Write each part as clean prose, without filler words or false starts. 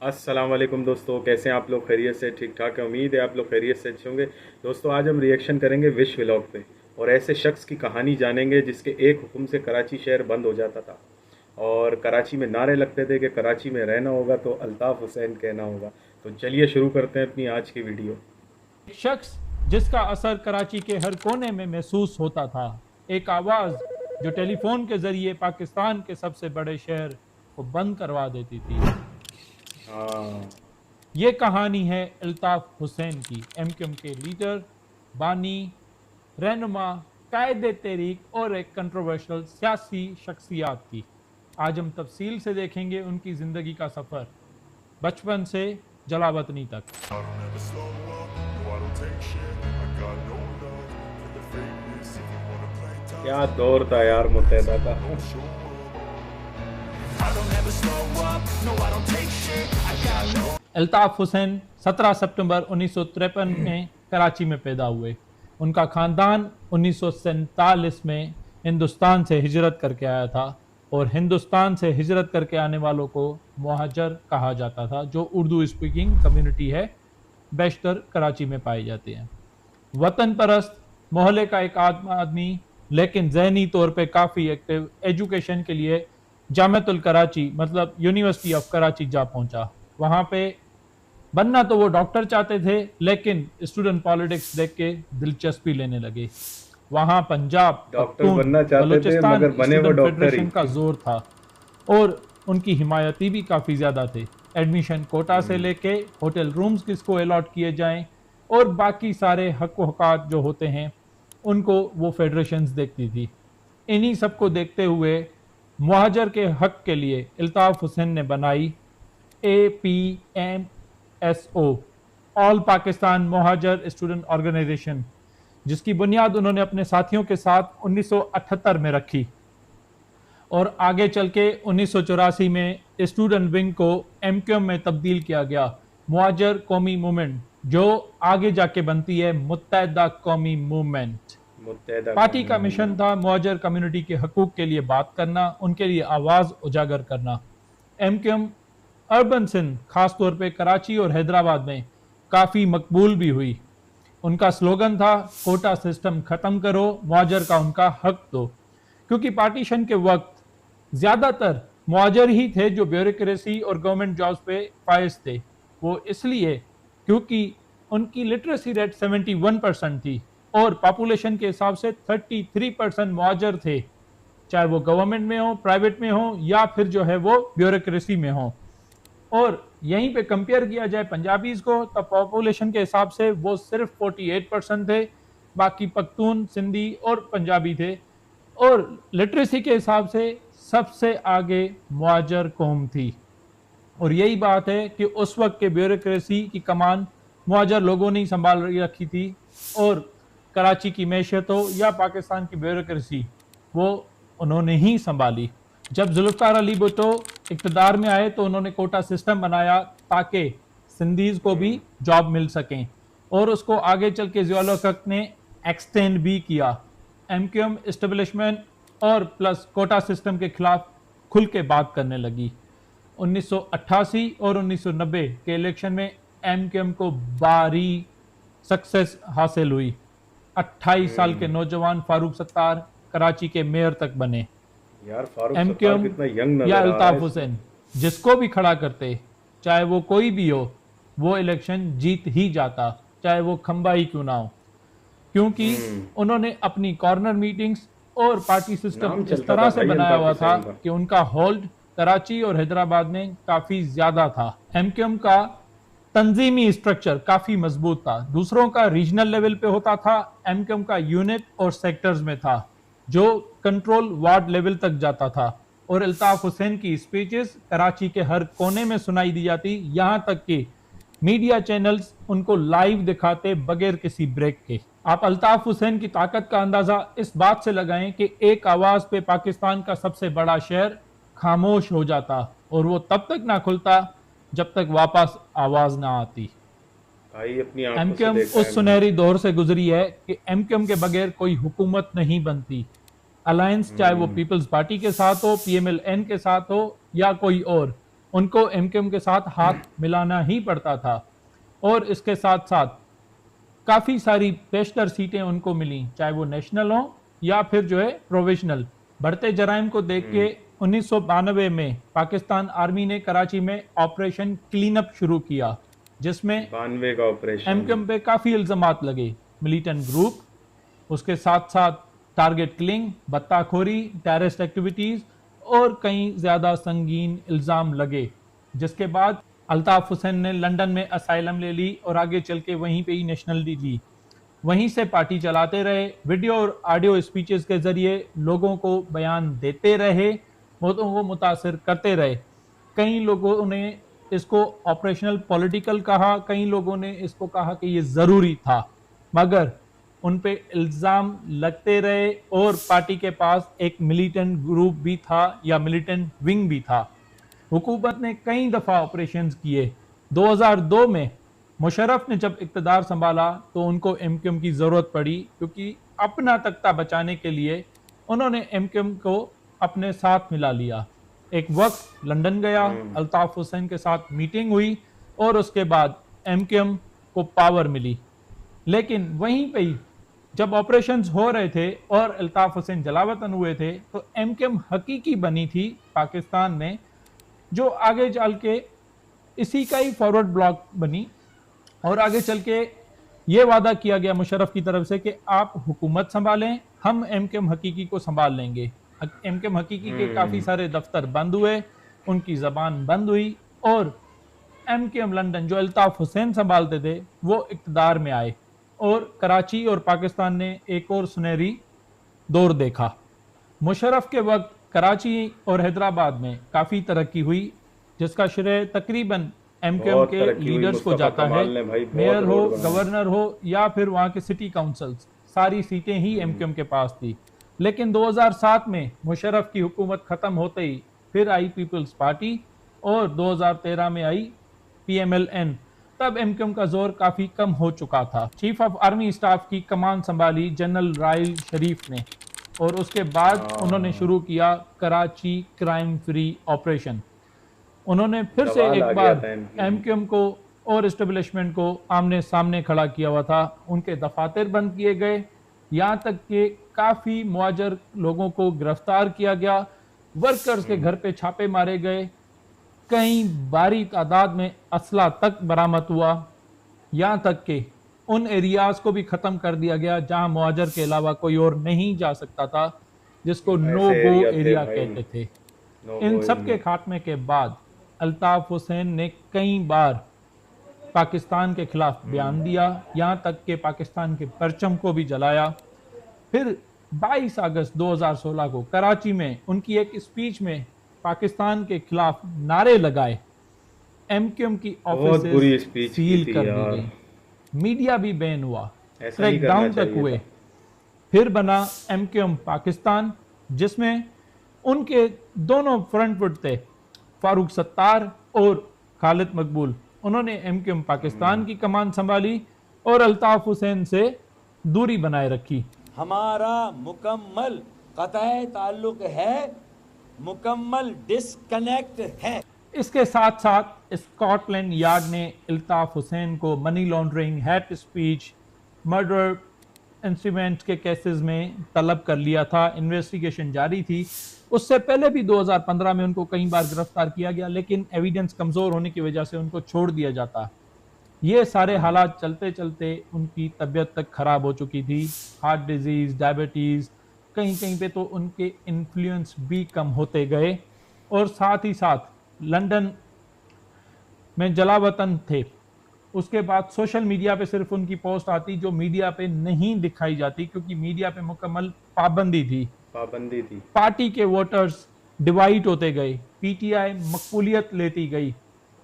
अस्सलाम वालेकुम दोस्तों, कैसे हैं आप लोग? खैरियत से? ठीक ठाक है। उम्मीद है आप लोग खैरियत से अच्छे होंगे। दोस्तों, आज हम रिएक्शन करेंगे विश व्लॉग पे और ऐसे शख्स की कहानी जानेंगे जिसके एक हुक्म से कराची शहर बंद हो जाता था और कराची में नारे लगते थे कि कराची में रहना होगा तो अल्ताफ़ हुसैन कहना होगा। तो चलिए शुरू करते हैं अपनी आज की वीडियो। एक शख्स जिसका असर कराची के हर कोने में महसूस होता था। एक आवाज़ जो टेलीफोन के जरिए पाकिस्तान के सबसे बड़े शहर को बंद करवा देती थी। हाँ, ये कहानी है अल्ताफ हुसैन की, एमक्यूएम के लीडर, बानी, रहनुमा, कायदे तहरीक और एक कंट्रोवर्शियल सियासी शख्सियात की। आज हम तफसील से देखेंगे उनकी ज़िंदगी का सफ़र, बचपन से जलावतनी तक। I don't ever slow up, no I don't take shit. I got no love for the fakeness. If you wanna play tough, क्या दौर था यार मुत्तहदा का। show up. I don't ever slow up, no I don't take shit, I got no Altaf Hussain 17 सितंबर 1953 में कराची में पैदा हुए। उनका ख़ानदान 1947 में हिंदुस्तान से हिजरत करके आया था और हिंदुस्तान से हिजरत करके आने वालों को मुहाजिर कहा जाता था, जो उर्दू स्पीकिंग कम्युनिटी है, बेशतर कराची में पाए जाते हैं। वतन परस्त, मोहल्ले का एक आदमी, लेकिन जहनी तौर पे काफ़ी एक्टिव। एजुकेशन के लिए जामियातुल कराची मतलब यूनिवर्सिटी ऑफ कराची जा पहुंचा। वहाँ पे बनना तो वो डॉक्टर चाहते थे, लेकिन स्टूडेंट पॉलिटिक्स देख के दिलचस्पी लेने लगे। वहाँ पंजाब, डॉक्टर पख्तून, बनना चाहते थे बलूचिस्तान मगर बने वो स्टूडेंट डॉक्टर ही। फेडरेशन का जोर था और उनकी हिमायती भी काफ़ी ज़्यादा थे। एडमिशन कोटा से लेके होटल रूम्स किसको अलॉट किए जाएं और बाकी सारे हक हक़ात जो होते हैं उनको वो फेडरेशंस देखती थी। इन्हीं सबको देखते हुए मुहाजिर के हक के लिए अल्ताफ हुसैन ने बनाई APMSO, all Pakistan मुहाजिर student organisation, जिसकी बुनियाद उन्होंने अपने साथियों के साथ 1978 में रखी और आगे चल के 1984 में स्टूडेंट विंग को एमक्यूएम में तब्दील किया गया, मुहाजिर कौमी मूवमेंट, जो आगे जाके बनती है मुत्तहदा कौमी मूवमेंट। मुत्तहदा पार्टी का मिशन था मुहाजिर कम्युनिटी के हकूक के लिए बात करना, उनके लिए आवाज़ उजागर करना। एमक्यूएम अर्बन सिंध, खास तौर पे कराची और हैदराबाद में काफ़ी मकबूल भी हुई। उनका स्लोगन था कोटा सिस्टम ख़त्म करो, मुहाजिर का उनका हक दो, क्योंकि पार्टीशन के वक्त ज़्यादातर मुहाजिर ही थे जो ब्यूरोक्रेसी और गवर्नमेंट जॉब्स पे फायज थे। वो इसलिए क्योंकि उनकी लिटरेसी रेट 71% थी और पॉपुलेशन के हिसाब से 33% मुहाजिर थे, चाहे वो गवर्नमेंट में हो, प्राइवेट में हो या फिर जो है वो ब्यूरोक्रेसी में हो। और यहीं पे कंपेयर किया जाए पंजाबीज को, तो पॉपुलेशन के हिसाब से वो सिर्फ 48% थे, बाकी पख्तून, सिंधी और पंजाबी थे। और लिटरेसी के हिसाब से सबसे आगे मुहाजिर कौम थी। और यही बात है कि उस वक्त के ब्यूरोक्रेसी की कमान मुहाजिर लोगों ने ही संभाल रखी थी और कराची की मैशत हो या पाकिस्तान की ब्यूरोक्रेसी, वो उन्होंने ही संभाली। जब जुल्फ़िकार अली भुट्टो इक़्तिदार में आए तो उन्होंने कोटा सिस्टम बनाया ताकि सिंधीज़ को भी जॉब मिल सकें और उसको आगे चल के ज़िया उल हक़ ने एक्सटेंड भी किया। एमक्यूएम इस्टेब्लिशमेंट और प्लस कोटा सिस्टम के खिलाफ खुल के बात करने लगी। 1988 और 1990 के इलेक्शन में एमक्यूएम को भारी सक्सेस हासिल हुई। 28 साल के नौजवान फारूक सत्तार कराची के मेयर तक बने। यार फारूक सत्तार एमक्यूएम कितना यंग नजर या आ रहा अल्ताफ है। हुसैन जिसको भी खड़ा करते, चाहे वो कोई भी हो, वो इलेक्शन जीत ही जाता, चाहे वो खंबा ही क्यों ना हो, क्योंकि उन्होंने अपनी कॉर्नर मीटिंग्स और पार्टी सिस्टम नाम इस चलता तरह था से भाई बनाया हुआ अल्ताफ था हुसैन का। कि उनका होल्ड कराची और हैदराबाद में काफ़ी ज़्यादा था। एमक्यूएम का तंजीमी स्ट्रक्चर काफ़ी मजबूत था। दूसरों का रीजनल लेवल पे होता था, एमक्यूएम का यूनिट और सेक्टर्स में था, जो कंट्रोल वार्ड लेवल तक जाता था। और अल्ताफ हुसैन की स्पीचेस कराची के हर कोने में सुनाई दी जाती, यहाँ तक कि मीडिया चैनल्स उनको लाइव दिखाते बगैर किसी ब्रेक के। आप अल्ताफ हुसैन की ताकत का अंदाजा इस बात से लगाएं कि एक आवाज पे पाकिस्तान का सबसे बड़ा शहर खामोश हो जाता और वो तब तक ना खुलता जब तक वापस आवाज ना आती। भाई अपनी आंखों से एमक्यूएम देखा है उस सुनहरी दौर से गुजरी है कि एमक्यूएम के बगैर कोई हुकूमत नहीं बनती। अलायंस चाहे वो पीपल्स पार्टी के साथ हो, पीएमएलएन के साथ हो या कोई और, उनको एमक्यूएम के साथ हाथ मिलाना ही पड़ता था। और इसके साथ साथ काफ़ी सारी बेशतर सीटें उनको मिली, चाहे वो नेशनल हो या फिर जो है प्रोविजनल। बढ़ते जराइम को देख के 1992 में पाकिस्तान आर्मी ने कराची में ऑपरेशन क्लीन अप शुरू किया, जिसमें 92 का ऑपरेशन। एमक्यूएम पे काफ़ी इल्ज़ामात लगे, मिलिटेंट ग्रुप, उसके साथ साथ टारगेट किलिंग, बत्ताखोरी, टेररिस्ट एक्टिविटीज़ और कई ज़्यादा संगीन इल्ज़ाम लगे। जिसके बाद अल्ताफ हुसैन ने लंदन में असाइलम ले ली और आगे चल के वहीं पे ही नेशनलिटी ली। वहीं से पार्टी चलाते रहे, वीडियो और ऑडियो स्पीचेस के ज़रिए लोगों को बयान देते रहे, लोगों को मुतासर करते रहे। कई लोगों ने इसको ऑपरेशनल पॉलिटिकल कहा, कई लोगों ने इसको कहा कि ये ज़रूरी था, मगर उन पे इल्ज़ाम लगते रहे। और पार्टी के पास एक मिलिटेंट ग्रुप भी था या मिलिटेंट विंग भी था। हुकूमत ने कई दफ़ा ऑपरेशंस किए। 2002 में मुशर्रफ ने जब इक़्तिदार संभाला तो उनको एमक्यूएम की ज़रूरत पड़ी, क्योंकि अपना तख्ता बचाने के लिए उन्होंने एमक्यूएम को अपने साथ मिला लिया। एक वक्त लंदन गया, अल्ताफ हुसैन के साथ मीटिंग हुई और उसके बाद एमक्यूएम को पावर मिली। लेकिन वहीं पे ही जब ऑपरेशंस हो रहे थे और अल्ताफ हुसैन जलावतन हुए थे, तो एमक्यूएम हकीकी बनी थी पाकिस्तान में, जो आगे चल के इसी का ही फॉरवर्ड ब्लॉक बनी। और आगे चल के ये वादा किया गया मुशर्रफ की तरफ से कि आप हुकूमत संभालें, हम एमक्यूएम हकीकी को संभाल लेंगे। एमक्यूएम हकीकी के काफ़ी सारे दफ्तर बंद हुए, उनकी ज़बान बंद हुई और एमक्यूएम लंदन जो अल्ताफ हुसैन संभालते थे वो इक़्तिदार में आए और कराची और पाकिस्तान ने एक और सुनहरी दौर देखा। मुशर्रफ के वक्त कराची और हैदराबाद में काफ़ी तरक्की हुई, जिसका श्रेय तकरीबन एमक्यूएम बहुत के तरक्की हुई, लीडर्स को मुस्तफा जाता है। कमाल ने भाई बहुत मेयर हो, रोड बनाए। गवर्नर हो या फिर वहाँ के सिटी काउंसिल्स, सारी सीटें ही एमक्यूएम के पास थी। लेकिन 2007 में मुशर्रफ की हुकूमत ख़त्म होते ही फिर आई पीपल्स पार्टी और 2013 में आई पीएमएलएन। तब एमक्यूएम का जोर काफ़ी कम हो चुका था। चीफ ऑफ आर्मी स्टाफ की कमान संभाली जनरल राइल शरीफ ने और उसके बाद उन्होंने शुरू किया कराची क्राइम फ्री ऑपरेशन। उन्होंने फिर से सवाल आ एक गया बार था MQM एमक्यूएम को और एस्टेब्लिशमेंट को आमने सामने खड़ा किया हुआ था। उनके दफातर बंद किए गए, यहाँ तक कि काफ़ी मुआजर लोगों को गिरफ्तार किया गया, वर्कर्स के घर पे छापे मारे गए, कई भारी तादाद में असला तक बरामद हुआ। यहाँ तक कि उन एरियाज को भी ख़त्म कर दिया गया जहाँ मुआजर के अलावा कोई और नहीं जा सकता था, जिसको नो ऐसे गो एरिया थे एरिया भाई। कहते थे। नो इन गो सब के एरिया। खात्मे के बाद अल्ताफ हुसैन ने कई बार पाकिस्तान के खिलाफ बयान दिया, यहाँ तक कि पाकिस्तान के परचम को भी जलाया। फिर 22 अगस्त 2016 को कराची में उनकी एक स्पीच में पाकिस्तान के खिलाफ नारे लगाए, एमक्यूएम की बहुत बुरी ऑफिस स्पीच की सील थी कर दी यार। गई, मीडिया भी बैन हुआ, ऐसा नहीं क्रैकडाउन करना तक चाहिए हुए। था। फिर बना एमक्यूएम पाकिस्तान, जिसमें उनके दोनों फ्रंट फुट थे, फारूक सत्तार और खालिद मकबूल। उन्होंने एमक्यूएम पाकिस्तान की कमान संभाली और अल्ताफ हुसैन से दूरी बनाए रखी। हमारा मुकम्मल कतई ताल्लुक है, मुकम्मल डिस्कनेक्ट है। इसके साथ साथ स्कॉटलैंड यार्ड ने अल्ताफ हुसैन को money laundering, hate speech, murder instrument के केसेस में तलब कर लिया था। इन्वेस्टिगेशन जारी थी। उससे पहले भी 2015 में उनको कई बार गिरफ्तार किया गया, लेकिन एविडेंस कमज़ोर होने की वजह से उनको छोड़ दिया जाता। ये सारे हालात चलते चलते उनकी तबीयत तक ख़राब हो चुकी थी, हार्ट डिजीज़, डायबिटीज़, कहीं कहीं पे तो उनके इन्फ्लुएंस भी कम होते गए। और साथ ही साथ लंदन में जलावतन थे। उसके बाद सोशल मीडिया पे सिर्फ उनकी पोस्ट आती जो मीडिया पे नहीं दिखाई जाती, क्योंकि मीडिया पे मुकम्मल पाबंदी थी। पाबंदी थी। पार्टी के वोटर्स डिवाइड होते गए, पीटीआई मकबूलियत लेती गई।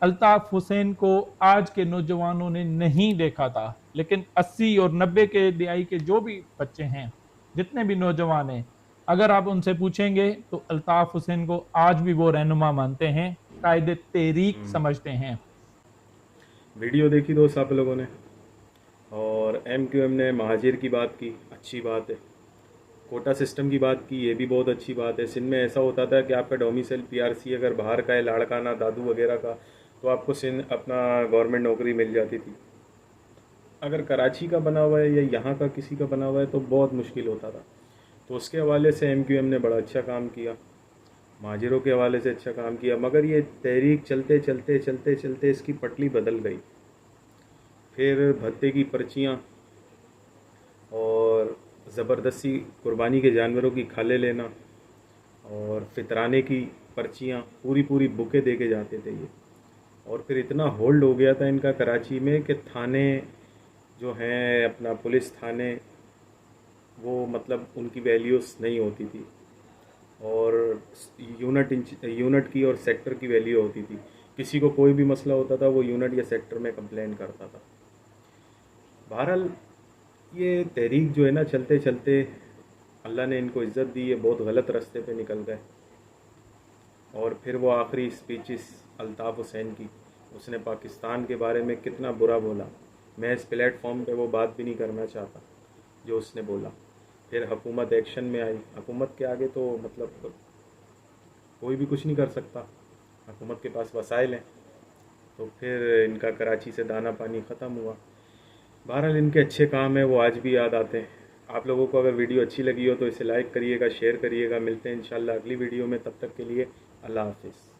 अल्ताफ हुसैन को आज के नौजवानों ने नहीं देखा था, लेकिन 80 और 90 के दिहाई के जो भी बच्चे हैं, जितने भी नौजवान हैं, अगर आप उनसे पूछेंगे तो अल्ताफ हुसैन को आज भी वो रहनुमा मानते हैं, कायदे तहरीक समझते हैं। वीडियो देखी दोस्त आप लोगों ने, और एमक्यूएम ने महाजिर की बात की, अच्छी बात है। कोटा सिस्टम की बात की, ये भी बहुत अच्छी बात है। सिंध में ऐसा होता था कि आपका डोमिसाइल पीआरसी अगर बाहर का है, लाड़काना दादू वगैरह का, तो आपको सिंध अपना गवर्नमेंट नौकरी मिल जाती थी। अगर कराची का बना हुआ है या यहाँ का किसी का बना हुआ है तो बहुत मुश्किल होता था। तो उसके हवाले से MQM ने बड़ा अच्छा काम किया, महाजिरों के हवाले से अच्छा काम किया। मगर ये तहरीक चलते चलते चलते चलते इसकी पटली बदल गई। फिर भत्ते की पर्चियाँ और ज़बरदस्ती कुर्बानी के जानवरों की खाले लेना और फितराने की पर्चियाँ, पूरी पूरी बुकें दे के जाते थे ये। और फिर इतना होल्ड हो गया था इनका कराची में कि थाने जो हैं, अपना पुलिस थाने, वो मतलब उनकी वैल्यूज़ नहीं होती थी, और यूनिट की और सेक्टर की वैल्यू होती थी। किसी को कोई भी मसला होता था वो यूनिट या सेक्टर में कंप्लेन करता था। बहरहाल ये तहरीक जो है ना, चलते चलते अल्लाह ने इनको इज़्ज़त दी है, बहुत गलत रास्ते पे निकल गए। और फिर वो आखिरी स्पीचेस अल्ताफ़ हुसैन की, उसने पाकिस्तान के बारे में कितना बुरा बोला। मैं इस प्लेटफॉर्म पे वो बात भी नहीं करना चाहता जो उसने बोला। फिर हुकूमत एक्शन में आई। हुकूमत के आगे तो मतलब कोई भी कुछ नहीं कर सकता, हुकूमत के पास वसाइल हैं। तो फिर इनका कराची से दाना पानी ख़त्म हुआ। बहरहाल इनके अच्छे काम हैं, वो आज भी याद आते हैं। आप लोगों को अगर वीडियो अच्छी लगी हो तो इसे लाइक करिएगा, शेयर करिएगा। मिलते हैं इंशाल्लाह अगली वीडियो में, तब तक के लिए अल्लाह हाफिज़।